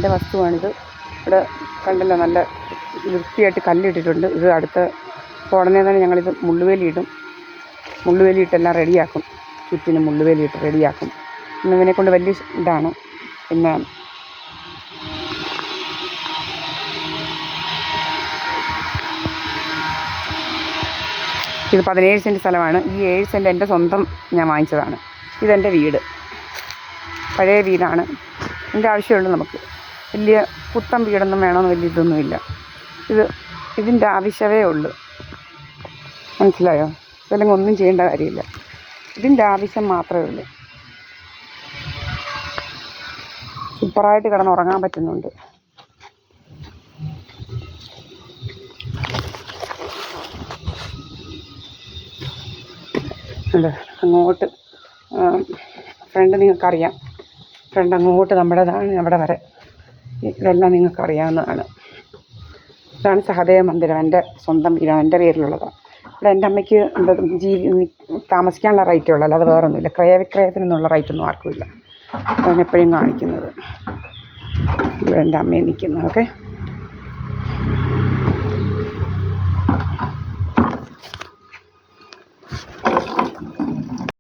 എൻ്റെ വസ്തുവാണിത്. ഇവിടെ കണ്ടല്ലോ, നല്ല വൃത്തിയായിട്ട് കല്ലിട്ടിട്ടുണ്ട്. ഇത് അടുത്ത ഉടനെ തന്നെ ഞങ്ങളിത് മുള്ളുവേലിയിടും. മുള്ളുവേലിയിട്ടെല്ലാം റെഡിയാക്കും. ചുറ്റിനും മുള്ളുവേലിയിട്ട് റെഡിയാക്കും. ഇവനെക്കൊണ്ട് വലിയ ഇതാണ്. പിന്നെ ഇത് 17 സെൻറ്റ് സ്ഥലമാണ്. ഈ 7 സെൻറ്റ് എൻ്റെ സ്വന്തം ഞാൻ വാങ്ങിച്ചതാണ്. ഇതെൻ്റെ വീട്, പഴയ വീടാണ്. ഇതിൻ്റെ ആവശ്യമുള്ളൂ നമുക്ക്. വലിയ പുത്തൻ വീടൊന്നും വേണമെന്ന് വലിയ ഇതൊന്നുമില്ല. ഇതിൻ്റെ ആവശ്യമേ ഉള്ളൂ. മനസ്സിലായോ? ഇതല്ലെങ്കിൽ ഒന്നും ചെയ്യേണ്ട കാര്യമില്ല. ഇതിൻ്റെ ആവശ്യം മാത്രമേ ഉള്ളൂ. സൂപ്പറായിട്ട് കിടന്ന് ഉറങ്ങാൻ പറ്റുന്നുണ്ട്. അല്ലേ, അങ്ങോട്ട് ഫ്രണ്ട് നിങ്ങൾക്കറിയാം. ഫ്രണ്ട് അങ്ങോട്ട് നമ്മുടേതാണ്, അവിടെ വരെ. ഇതെല്ലാം നിങ്ങൾക്കറിയാവുന്നതാണ്. ഇതാണ് സഹദേവ മന്ദിരം. എൻ്റെ സ്വന്തം വീടാണ്, എൻ്റെ പേരിലുള്ളതാണ്. ഇവിടെ എൻ്റെ അമ്മയ്ക്ക് താമസിക്കാനുള്ള റൈറ്റേ ഉള്ളൂ, അല്ലാതെ വേറൊന്നുമില്ല. ക്രയവിക്രയത്തിനൊന്നുള്ള റൈറ്റൊന്നും ആർക്കുമില്ല. അതാണ് എപ്പോഴും കാണിക്കുന്നത്. ഇവിടെ എൻ്റെ അമ്മയെ നിൽക്കുന്നത്. ഓക്കെ.